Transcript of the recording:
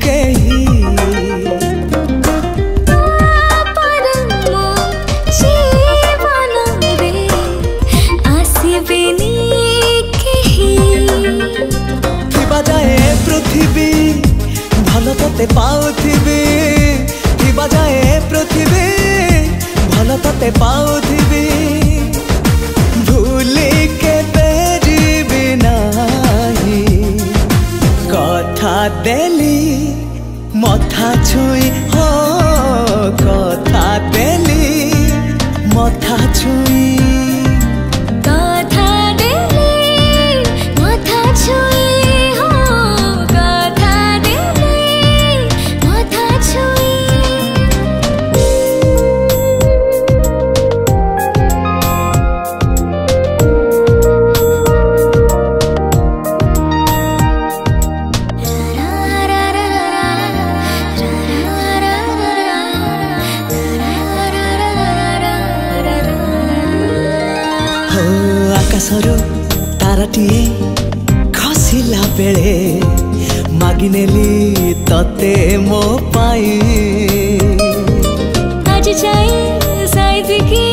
कही पृथ्वी भल ते पाउथिबी थिबा जाए पृथ्वी भल ते पाउथिबी भूली के जीवी नाही कथा देली मथा छुई हो कथा देली मथा छुई आकाशरू ताराटीए खसिला बेले मागिनेली तते मो पाई आज जाए साइज की